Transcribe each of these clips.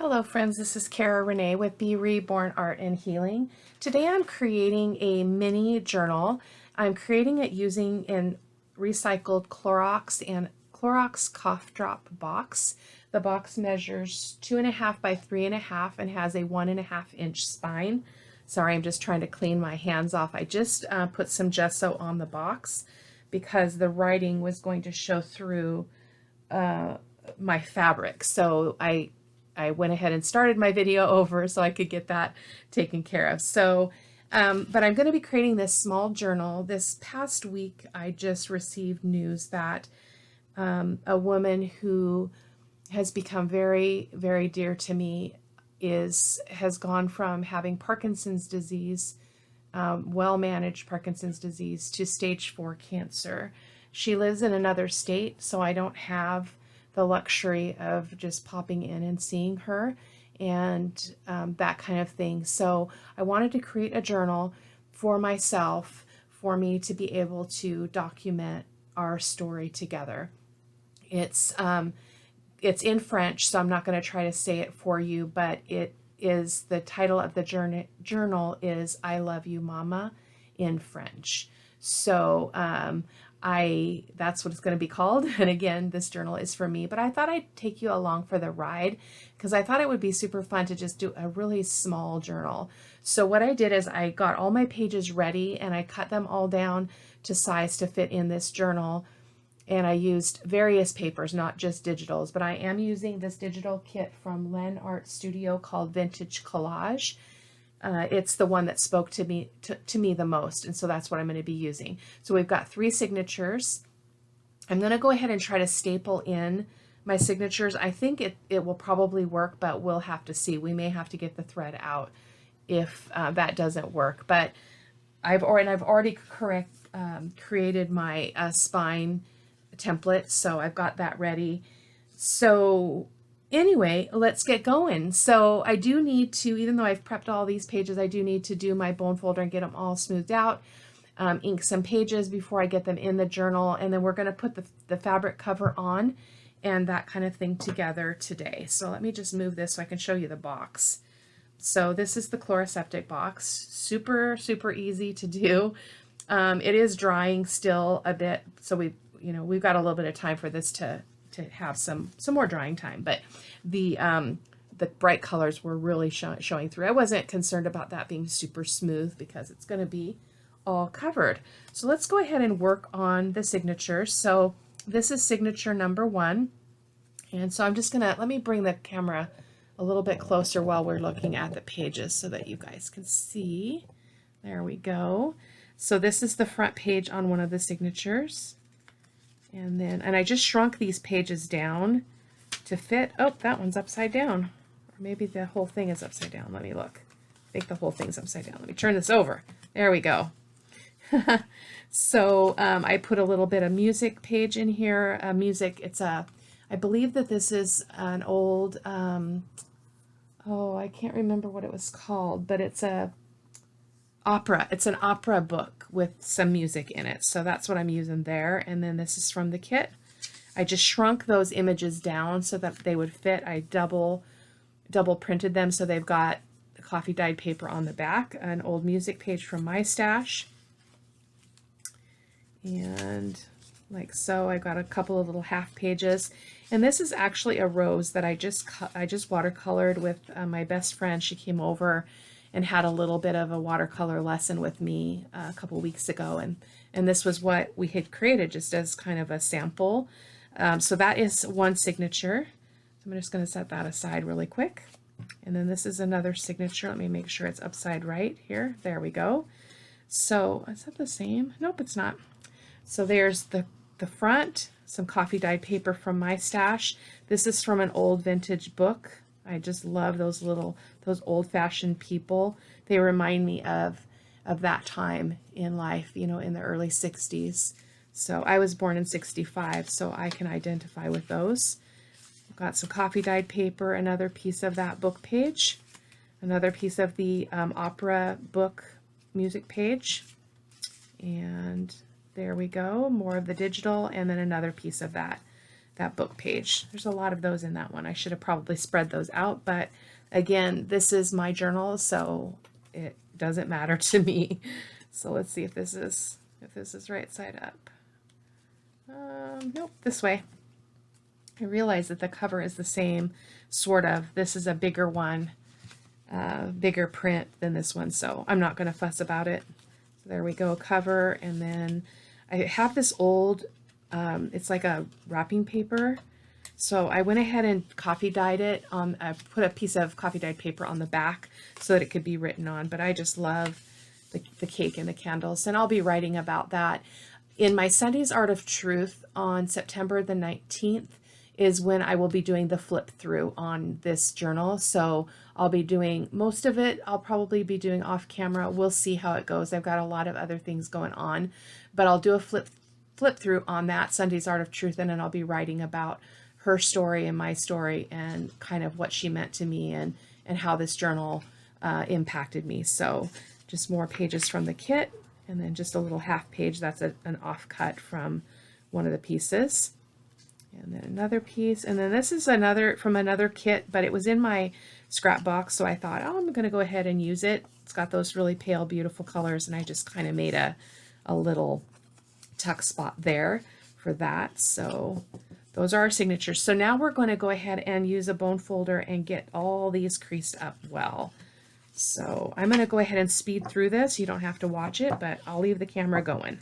Hello friends, this is Cara-Renee with B.Reborn Art and Healing. Today I'm creating a mini journal. I'm creating it using a recycled Clorox cough drop box. The box measures 2.5 by 3.5 and has a 1.5-inch spine. Sorry, I'm just trying to clean my hands off. I just put some gesso on the box because the writing was going to show through my fabric. So I went ahead and started my video over so I could get that taken care of. So, but I'm going to be creating this small journal. This past week, I just received news that a woman who has become very, very dear to me has gone from having Parkinson's disease, well-managed Parkinson's disease, to stage 4 cancer. She lives in another state, so I don't have the luxury of just popping in and seeing her and that kind of thing. So I wanted to create a journal for myself, for me to be able to document our story together. It's in French, so I'm not going to try to say it for you, but it is, the title of the journal is I Love You Mama in French. So that's what it's going to be called. And again, this journal is for me, but I thought I'd take you along for the ride because I thought it would be super fun to just do a really small journal. So what I did is I got all my pages ready and I cut them all down to size to fit in this journal. And I used various papers, not just digitals, but I am using this digital kit from LenArte Studio called Vintage Collage. It's the one that spoke to me the most, and so that's what I'm going to be using. So we've got 3 signatures. I'm going to go ahead and try to staple in my signatures. I think it will probably work, but we'll have to see. We may have to get the thread out if that doesn't work. But I've already created my spine template, so I've got that ready. So anyway, let's get going. So I do need to, even though I've prepped all these pages, I do need to do my bone folder and get them all smoothed out, ink some pages before I get them in the journal, and then we're going to put the fabric cover on and that kind of thing together today. So let me just move this so I can show you the box. So this is the Chloraseptic box. Super, super easy to do. It is drying still a bit, so we've got a little bit of time for this to have some more drying time, but the bright colors were really showing through. I wasn't concerned about that being super smooth because it's going to be all covered. So let's go ahead and work on the signatures. So this is signature number 1, and so I'm just gonna, let me bring the camera a little bit closer while we're looking at the pages so that you guys can see. There we go. So this is the front page on one of the signatures. And I just shrunk these pages down to fit. Oh, that one's upside down. Or maybe the whole thing is upside down. Let me look. I think the whole thing's upside down. Let me turn this over. There we go. So I put a little bit of music page in here. I believe that this is an old, I can't remember what it was called, but it's an opera book with some music in it. So that's what I'm using there. And then this is from the kit. I just shrunk those images down so that they would fit. I double printed them so they've got the coffee dyed paper on the back, an old music page from my stash. And like so, I got a couple of little half pages. And this is actually a rose that I just watercolored with my best friend. She came over and had a little bit of a watercolor lesson with me a couple weeks ago, and this was what we had created just as kind of a sample. So that is one signature. So I'm just going to set that aside really quick. And then this is another signature. Let me make sure it's upside right here. There we go. So is that the same? Nope, it's not. So there's the front, some coffee dyed paper from my stash. This is from an old vintage book. I just love those old-fashioned people. They remind me of that time in life, in the early 60s. So I was born in 65, so I can identify with those. I've got some coffee dyed paper, another piece of that book page, another piece of the opera book music page, and there we go, more of the digital, and then another piece of that that book page. There's a lot of those in that one. I should have probably spread those out, but again, this is my journal, so it doesn't matter to me. So let's see if this is right side up. Nope, this way. I realize that the cover is the same, sort of. This is a bigger one, bigger print than this one, so I'm not going to fuss about it. So there we go, cover, and then I have this old, it's like a wrapping paper. So I went ahead and coffee dyed it. I put a piece of coffee dyed paper on the back so that it could be written on, but I just love the cake and the candles, and I'll be writing about that. In my Sunday's Art of Truth on September the 19th is when I will be doing the flip through on this journal. So I'll be doing most of it. I'll probably be doing off camera. We'll see how it goes. I've got a lot of other things going on, but I'll do a flip through on that Sunday's Art of Truth, and then I'll be writing about her story and my story and kind of what she meant to me and how this journal impacted me. So just more pages from the kit, and then just a little half page. That's an offcut from one of the pieces. And then another piece, and then this is another from another kit, but it was in my scrap box, so I thought, oh, I'm going to go ahead and use it. It's got those really pale, beautiful colors, and I just kind of made a little tuck spot there for that. So those are our signatures. So now we're going to go ahead and use a bone folder and get all these creased up well. So I'm going to go ahead and speed through this. You don't have to watch it, but I'll leave the camera going.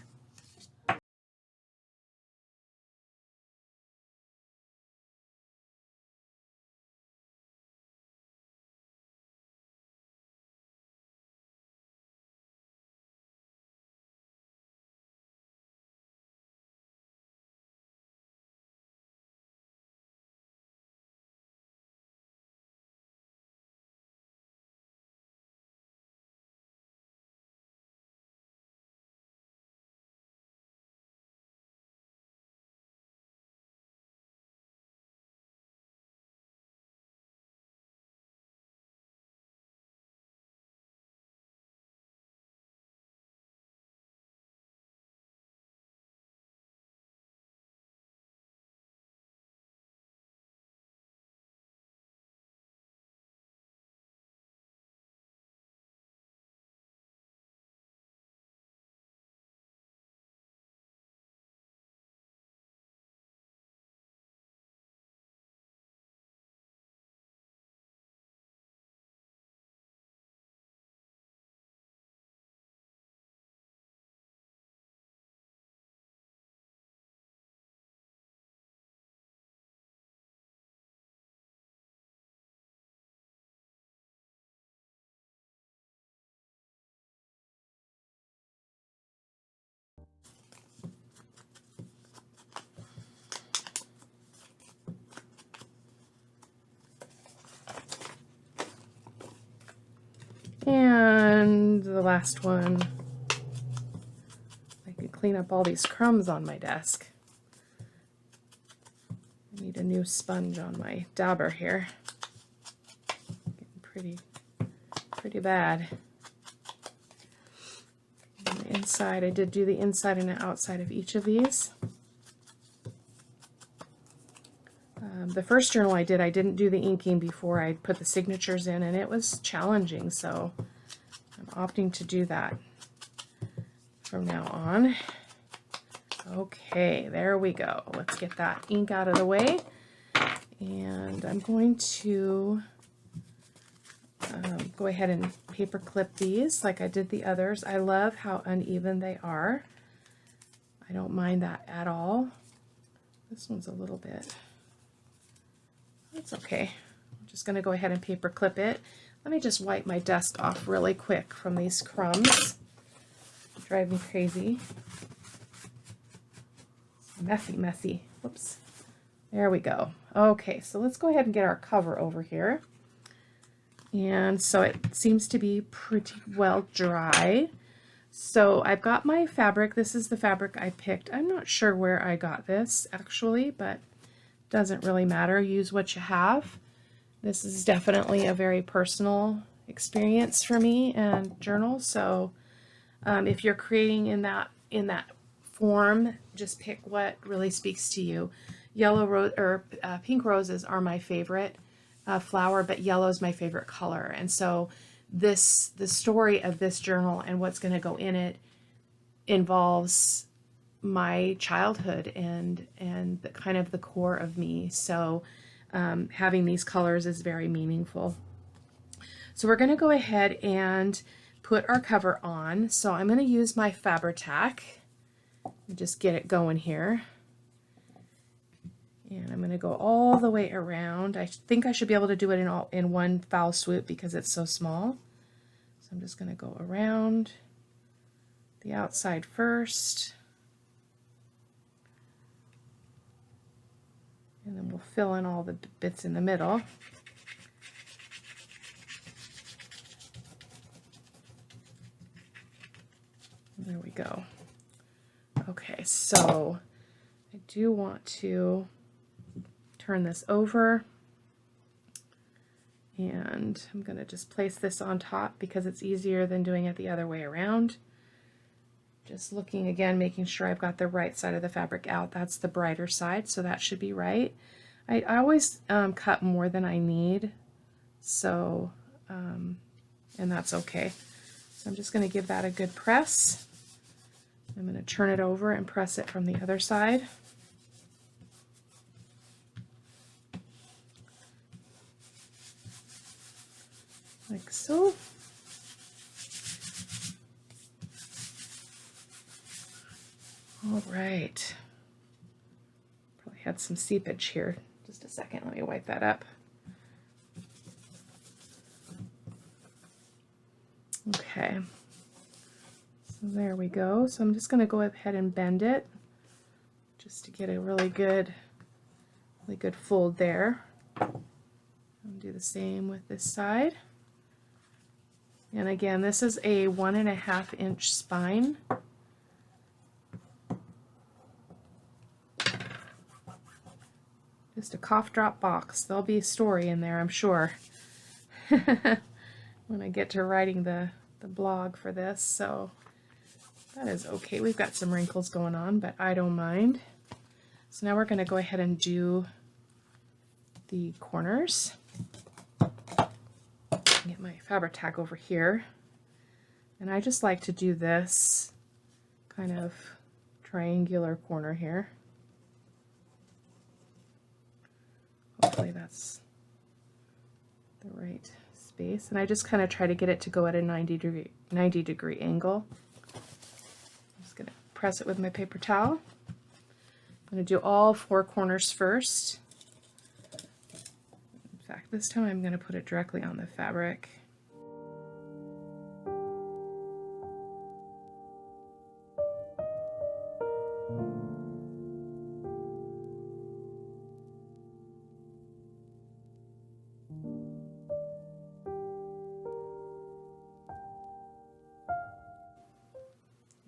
And the last one, I can clean up all these crumbs on my desk. I need a new sponge on my dauber here. Getting pretty bad. And the inside, I did do the inside and the outside of each of these. The first journal I didn't do the inking before I put the signatures in, and it was challenging, so I'm opting to do that from now on. Okay, there we go. Let's get that ink out of the way, and I'm going to go ahead and paper clip these like I did the others. I love how uneven they are. I don't mind that at all. This one's a little bit... That's okay. I'm just going to go ahead and paper clip it. Let me just wipe my desk off really quick from these crumbs. They drive me crazy. Messy, messy. Whoops. There we go. Okay, so let's go ahead and get our cover over here. And so it seems to be pretty well dry. So I've got my fabric. This is the fabric I picked. I'm not sure where I got this actually, but doesn't really matter. Use what you have. This is definitely a very personal experience for me and journal. So if you're creating in that form, just pick what really speaks to you. yellow rose or pink roses are my favorite flower, but yellow is my favorite color. And so the story of this journal and what's going to go in it involves my childhood and the kind of the core of me. So having these colors is very meaningful. So we're going to go ahead and put our cover on. So I'm going to use my Fabri-Tac and just get it going here. And I'm going to go all the way around. I think I should be able to do it in one foul swoop because it's so small. So I'm just going to go around the outside first. And then we'll fill in all the bits in the middle. There we go. Okay, so I do want to turn this over, and I'm going to just place this on top because it's easier than doing it the other way around. Just looking again, making sure I've got the right side of the fabric out. That's the brighter side, so that should be right. I always cut more than I need, so and that's okay. So I'm just going to give that a good press. I'm going to turn it over and press it from the other side. Like so. All right. Probably had some seepage here. Just a second, let me wipe that up. Okay. So there we go. So I'm just going to go ahead and bend it just to get a really good fold there. I'll do the same with this side. And again, this is a 1.5 inch spine. Just a cough drop box. There'll be a story in there, I'm sure, when I get to writing the blog for this. So that is okay. We've got some wrinkles going on, but I don't mind. So now we're going to go ahead and do the corners. Get my Fabri-Tac over here. And I just like to do this kind of triangular corner here. Hopefully that's the right space. And I just kind of try to get it to go at a 90 degree angle. I'm just going to press it with my paper towel. I'm going to do all 4 corners first. In fact, this time I'm going to put it directly on the fabric.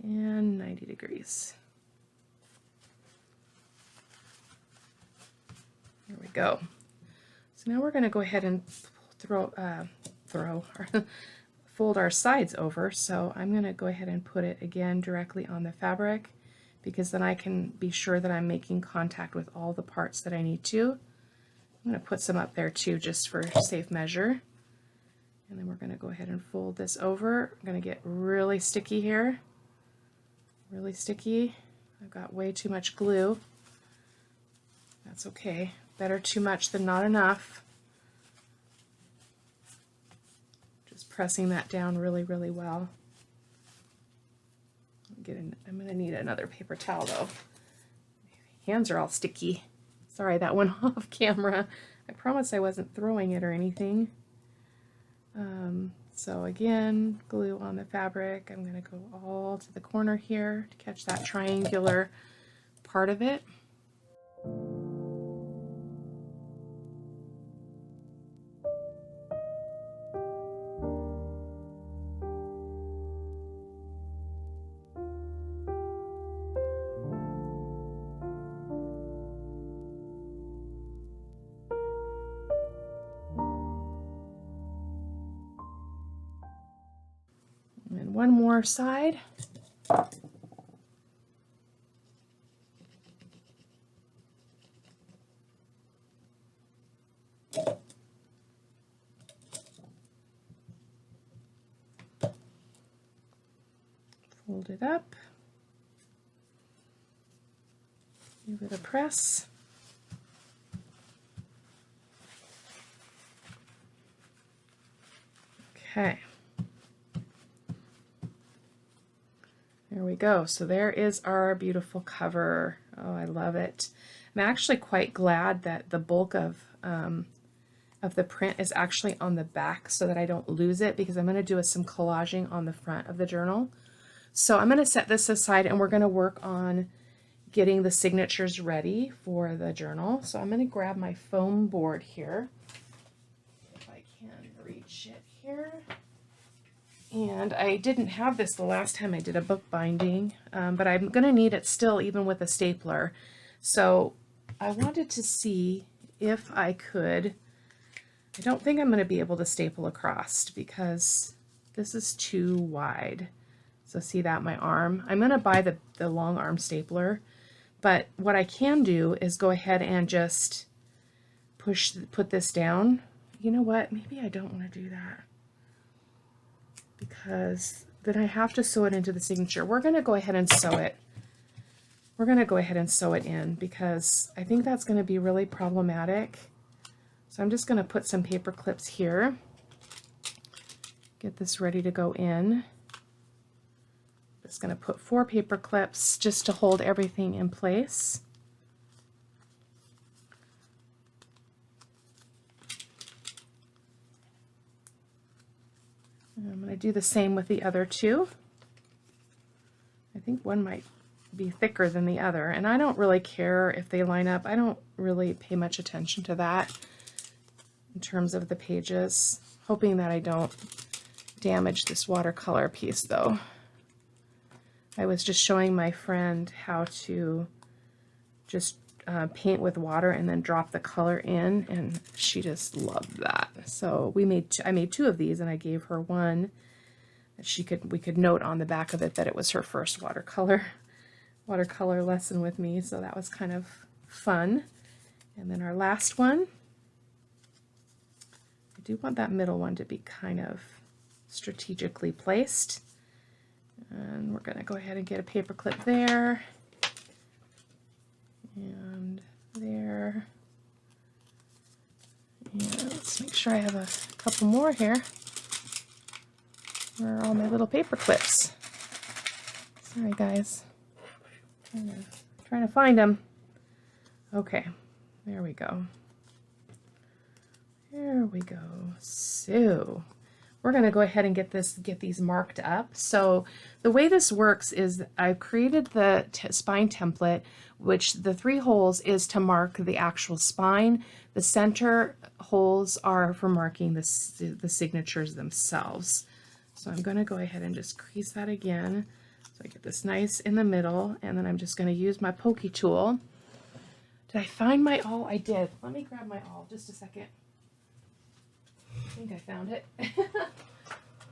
And 90 degrees. There we go. So now we're going to go ahead and fold our sides over. So I'm going to go ahead and put it again directly on the fabric, because then I can be sure that I'm making contact with all the parts that I need to. I'm going to put some up there too, just for safe measure. And then we're going to go ahead and fold this over. I'm going to get really sticky here. Really sticky. I've got way too much glue. That's okay. Better too much than not enough. Just pressing that down really, really well. I'm going to need another paper towel though. My hands are all sticky. Sorry, that went off camera. I promise I wasn't throwing it or anything. So again, glue on the fabric. I'm going to go all to the corner here to catch that triangular part of it. And one more side. Hold it up. Give it a press. Okay. There we go. So there is our beautiful cover. Oh, I love it. I'm actually quite glad that the bulk of the print is actually on the back so that I don't lose it, because I'm going to do some collaging on the front of the journal. So I'm going to set this aside and we're going to work on getting the signatures ready for the journal. So I'm going to grab my foam board here, if I can reach it here. And I didn't have this the last time I did a book binding, but I'm going to need it still even with a stapler. So I wanted to see if I could. I don't think I'm going to be able to staple across because this is too wide. So see that, my arm? I'm going to buy the long arm stapler, but what I can do is go ahead and just put this down. You know what? Maybe I don't want to do that, because then I have to sew it into the signature. We're going to go ahead and sew it. We're going to go ahead and sew it in because I think that's going to be really problematic. So I'm just going to put some paper clips here. Get this ready to go in. Just going to put 4 paper clips just to hold everything in place. And I'm going to do the same with the other 2. I think one might be thicker than the other, and I don't really care if they line up. I don't really pay much attention to that in terms of the pages. Hoping that I don't damage this watercolor piece though. I was just showing my friend how to just paint with water and then drop the color in, and she just loved that. So I made 2 of these, and I gave her one that we could note on the back of it that it was her first watercolor lesson with me. So that was kind of fun. And then our last one, I do want that middle one to be kind of strategically placed. And we're going to go ahead and get a paper clip there and there. And let's make sure I have a couple more here. Where are all my little paper clips? Sorry guys, trying to find them. Okay, there we go. There we go. So we're going to go ahead and get these marked up. So the way this works is I've created the spine template, which the 3 holes is to mark the actual spine. The center holes are for marking the signatures themselves. So I'm going to go ahead and just crease that again. So I get this nice in the middle, and then I'm just going to use my pokey tool. Did I find my awl? I did. Let me grab my awl just a second. I think I found it.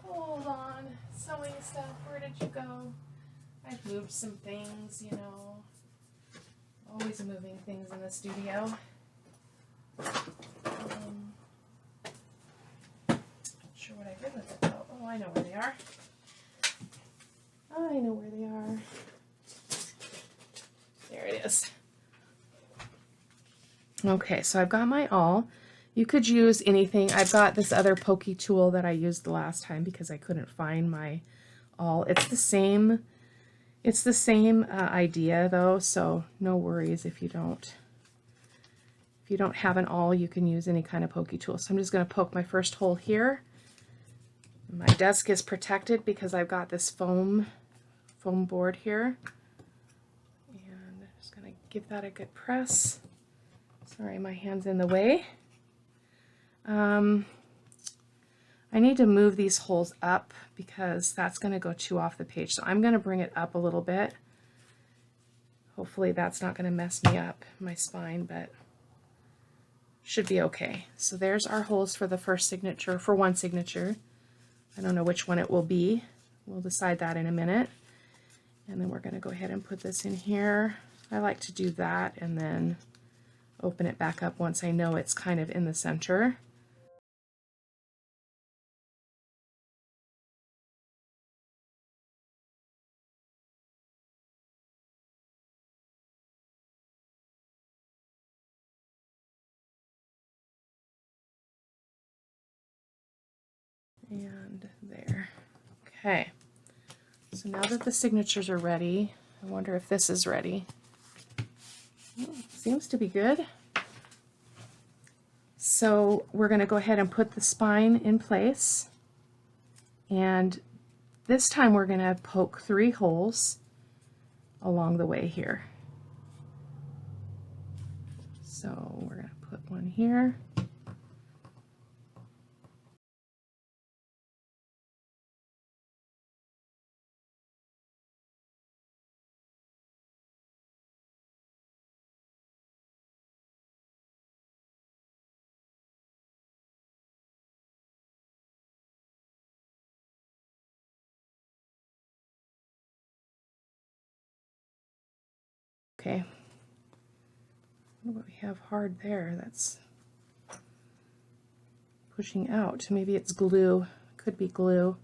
Hold on. Sewing stuff. Where did you go? I've moved some things, you know. Always moving things in the studio. Not sure what I did with it though. Oh, I know where they are. I know where they are. There it is. Okay, so I've got my awl. You could use anything. I've got this other pokey tool that I used the last time because I couldn't find my awl. It's the same idea though, so no worries if you don't have an awl. You can use any kind of pokey tool. So I'm just going to poke my first hole here. My desk is protected because I've got this foam board here, and I'm just going to give that a good press. Sorry, my hand's in the way. I need to move these holes up because that's going to go too off the page. So I'm going to bring it up a little bit. Hopefully that's not going to mess me up, my spine, but should be okay. So there's our holes for the first signature, for one signature. I don't know which one it will be. We'll decide that in a minute. And then we're going to go ahead and put this in here. I like to do that and then open it back up once I know it's kind of in the center. and there. Okay, so now that the signatures are ready, I wonder if this is ready. Oh, seems to be good. So we're going to go ahead and put the spine in place, and this time we're going to poke 3 holes along the way here. So we're going to put one here. Okay. What we have hard there, that's pushing out. Maybe it's glue. Could be glue.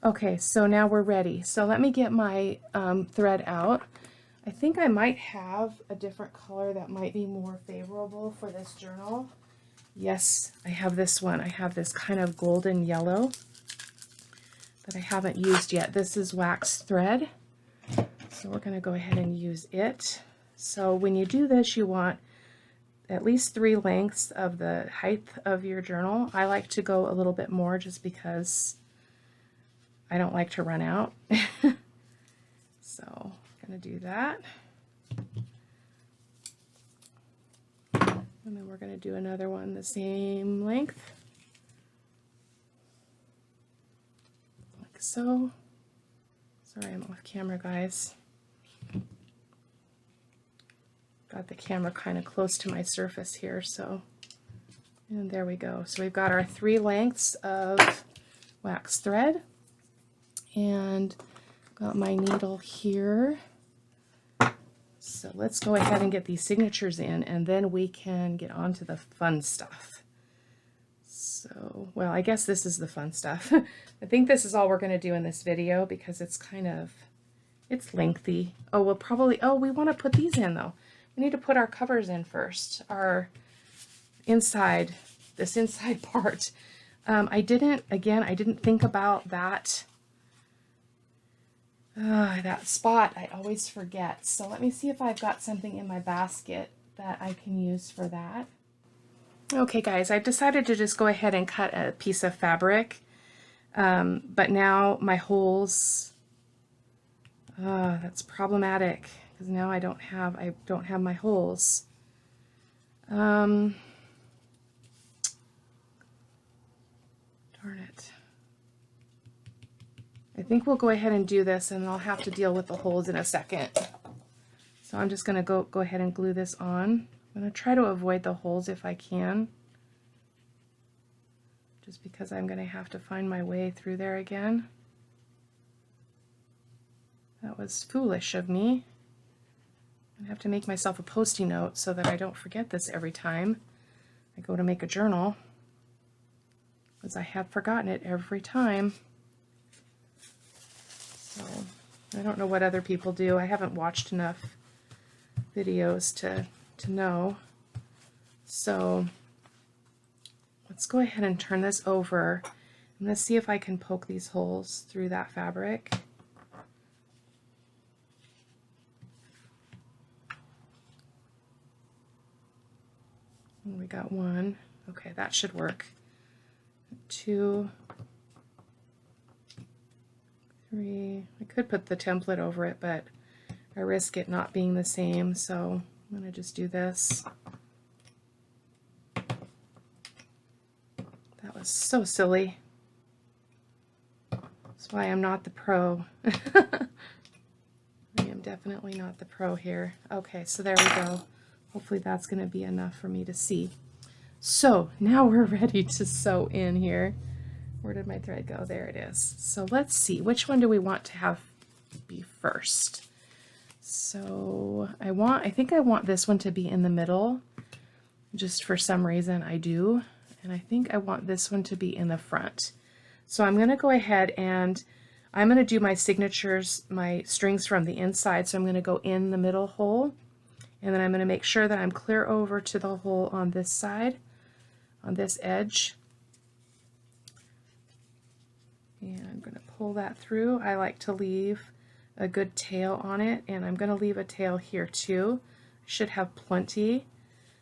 Okay, so now we're ready. So let me get my thread out. I think I might have a different color that might be more favorable for this journal. Yes, I have this one. I have this kind of golden yellow that I haven't used yet. This is wax thread. So we're going to go ahead and use it. So when you do this, you want at least 3 lengths of the height of your journal. I like to go a little bit more just because I don't like to run out. So I'm going to do that. And then we're going to do another one the same length. Like so. Sorry, I'm off camera, guys. Got the camera kind of close to my surface here, so, and there we go. So we've got our 3 lengths of wax thread, and got my needle here. So let's go ahead and get these signatures in, and then we can get on to the fun stuff. So, well, I guess this is the fun stuff. I think this is all we're going to do in this video because it's kind of, it's lengthy. Oh, we'll probably, oh, we want to put these in though. We need to put our covers in first, our inside, this inside part. I didn't think about that, that spot. I always forget. So let me see if I've got something in my basket that I can use for that. Okay guys, I've decided to just go ahead and cut a piece of fabric, but now my holes, that's problematic because now I don't have my holes. Darn it. I think we'll go ahead and do this, and I'll have to deal with the holes in a second. So I'm just going to go ahead and glue this on. I'm going to try to avoid the holes if I can, just because I'm going to have to find my way through there again. That was foolish of me. I have to make myself a Post-it note so that I don't forget this every time I go to make a journal, because I have forgotten it every time. So I don't know what other people do. I haven't watched enough videos to know. So let's go ahead and turn this over, and let's see if I can poke these holes through that fabric. And we got 1. Okay, that should work. 2, 3. I could put the template over it, but I risk it not being the same, so I'm going to just do this. That was so silly. That's why I'm not the pro. I am definitely not the pro here. Okay, so there we go. Hopefully that's going to be enough for me to see. So now we're ready to sew in here. Where did my thread go? There it is. So let's see, which one do we want to have be first? So I think I want this one to be in the middle. Just for some reason I do. And I think I want this one to be in the front. So I'm going to go ahead and I'm going to do my signatures, my strings from the inside. So I'm going to go in the middle hole. And then I'm going to make sure that I'm clear over to the hole on this side, on this edge. And I'm going to pull that through. I like to leave a good tail on it, and I'm going to leave a tail here too. I should have plenty.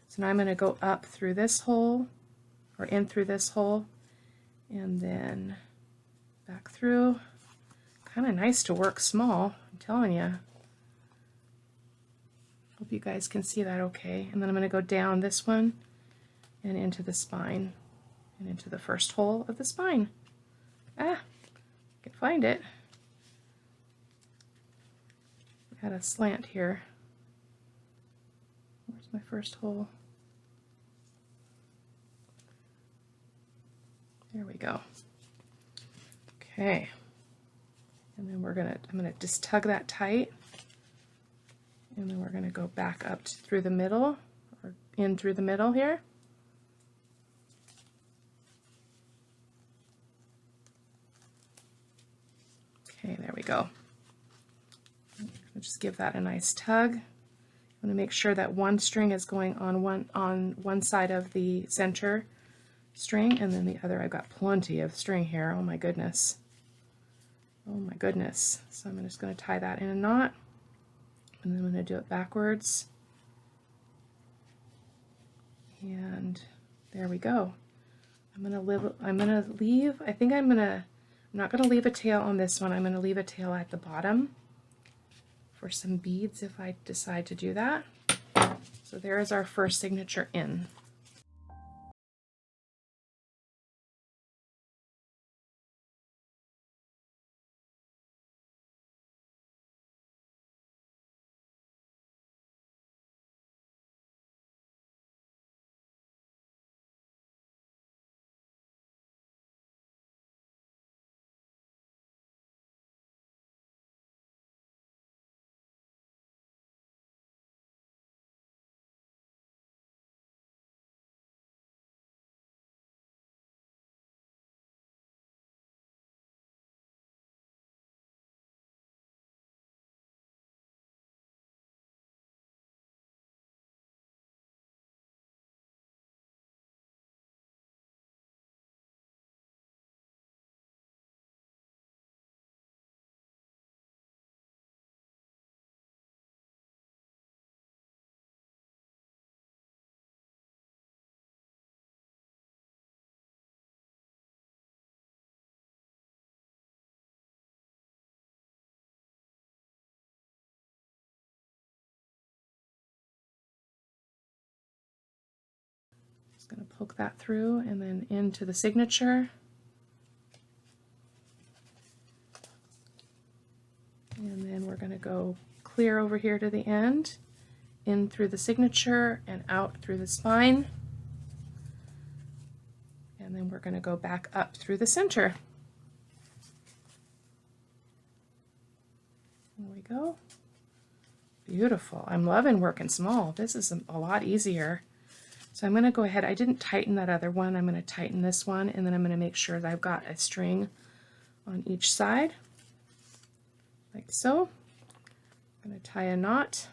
So now I'm going to go up through this hole, or in through this hole, and then back through. Kind of nice to work small, I'm telling you. Hope you guys can see that okay. And then I'm going to go down this one and into the spine and into the first hole of the spine. Ah, I can find it. I had a slant here. Where's my first hole? There we go. Okay. And then I'm gonna just tug that tight, and then we're gonna go back up through the middle, or in through the middle here. Okay, there we go. I'll just give that a nice tug. I'm gonna make sure that one string is going on one side of the center string, and then the other. I've got plenty of string here. Oh my goodness. Oh my goodness. So I'm just going to tie that in a knot, and then I'm going to do it backwards. And there we go. I'm not going to leave a tail on this one. I'm going to leave a tail at the bottom for some beads if I decide to do that. So there is our first signature in. Just going to poke that through and then into the signature. And then we're going to go clear over here to the end, in through the signature and out through the spine. And then we're going to go back up through the center. There we go. Beautiful. I'm loving working small. This is a lot easier. So I'm going to go ahead. I didn't tighten that other one. I'm going to tighten this one, and then I'm going to make sure that I've got a string on each side, like so. I'm going to tie a knot.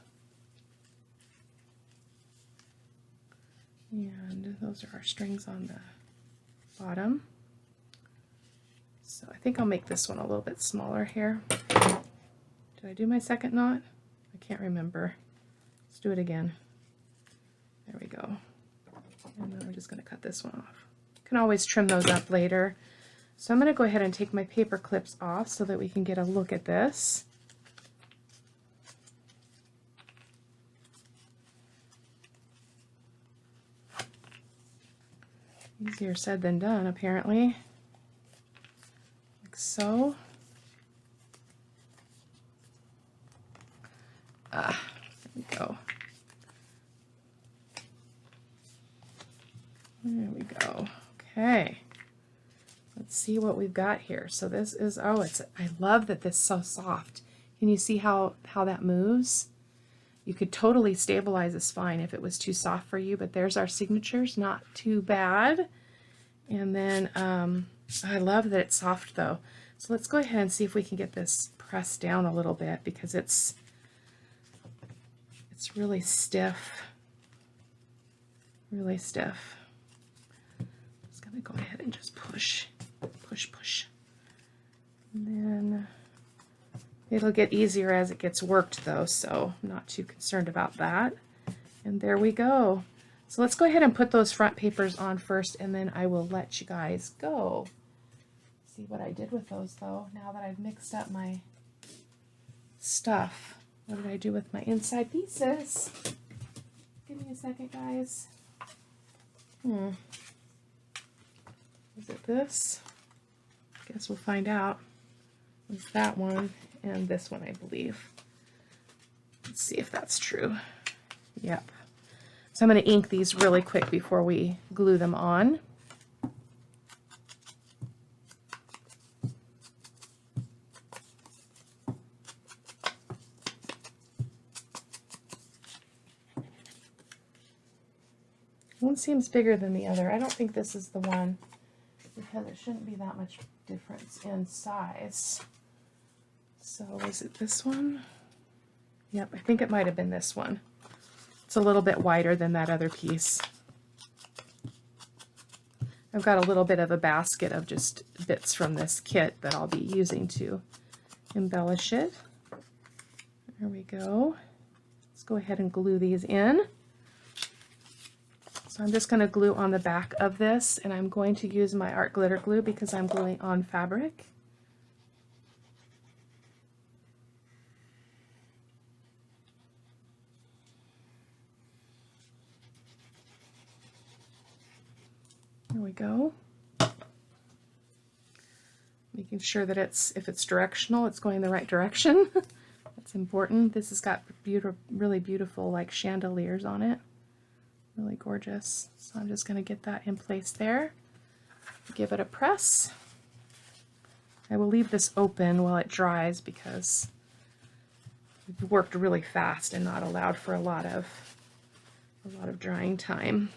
And those are our strings on the bottom. So I think I'll make this one a little bit smaller here. Did I do my second knot? I can't remember. Let's do it again. There we go. And then we're just going to cut this one off. You can always trim those up later. So I'm going to go ahead and take my paper clips off so that we can get a look at this. Easier said than done, apparently. Like so. There we go. There we go. Okay. Let's see what we've got here. So this is, I love that this is so soft. Can you see how that moves? You could totally stabilize a spine if it was too soft for you, but there's our signatures, not too bad. And then I love that it's soft though. So let's go ahead and see if we can get this pressed down a little bit, because it's really stiff. Really stiff. I'm just going to go ahead and just push, push, push. And then it'll get easier as it gets worked though, so I'm not too concerned about that. And there we go. So let's go ahead and put those front papers on first, and then I will let you guys go. See what I did with those though, now that I've mixed up my stuff. What did I do with my inside pieces? Give me a second, guys. Is it this? Guess we'll find out. It's that one and this one, I believe. Let's see if that's true. Yep. So I'm going to ink these really quick before we glue them on. One seems bigger than the other. I don't think this is the one because it shouldn't be that much difference in size. So is it this one? Yep, I think it might have been this one. It's a little bit wider than that other piece. I've got a little bit of a basket of just bits from this kit that I'll be using to embellish it. There we go. Let's go ahead and glue these in. So I'm just going to glue on the back of this, and I'm going to use my art glitter glue because I'm gluing on fabric. There we go. Making sure that if it's directional, it's going the right direction. That's important. This has got really beautiful like chandeliers on it. Really gorgeous. So I'm just going to get that in place there. Give it a press. I will leave this open while it dries because we've worked really fast and not allowed for a lot of drying time.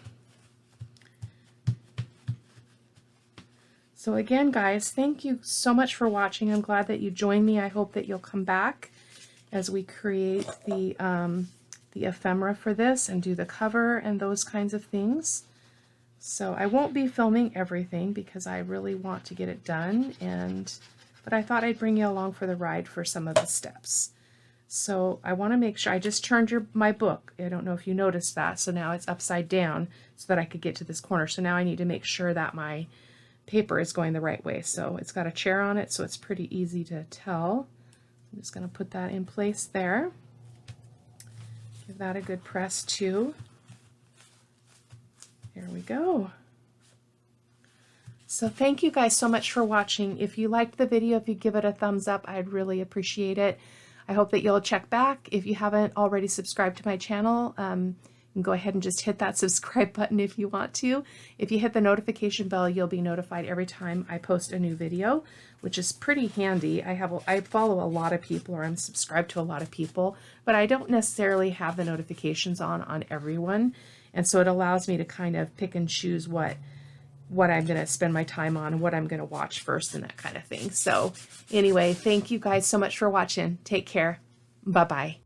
So again, guys, thank you so much for watching. I'm glad that you joined me. I hope that you'll come back as we create the ephemera for this and do the cover and those kinds of things. So I won't be filming everything because I really want to get it done, but I thought I'd bring you along for the ride for some of the steps. So I want to make sure I just turned my book. I don't know if you noticed that. So now it's upside down so that I could get to this corner. So now I need to make sure that my paper is going the right way. So it's got a chair on it, so it's pretty easy to tell. I'm just going to put that in place there. Give that a good press too. There we go. So thank you guys so much for watching. If you liked the video, if you give it a thumbs up, I'd really appreciate it. I hope that you'll check back. If you haven't already subscribed to my channel, you can go ahead and just hit that subscribe button if you want to. If you hit the notification bell, you'll be notified every time I post a new video, which is pretty handy. I follow a lot of people, or I'm subscribed to a lot of people, but I don't necessarily have the notifications on everyone. And so it allows me to kind of pick and choose what I'm going to spend my time on, what I'm going to watch first, and that kind of thing. So anyway, thank you guys so much for watching. Take care. Bye-bye.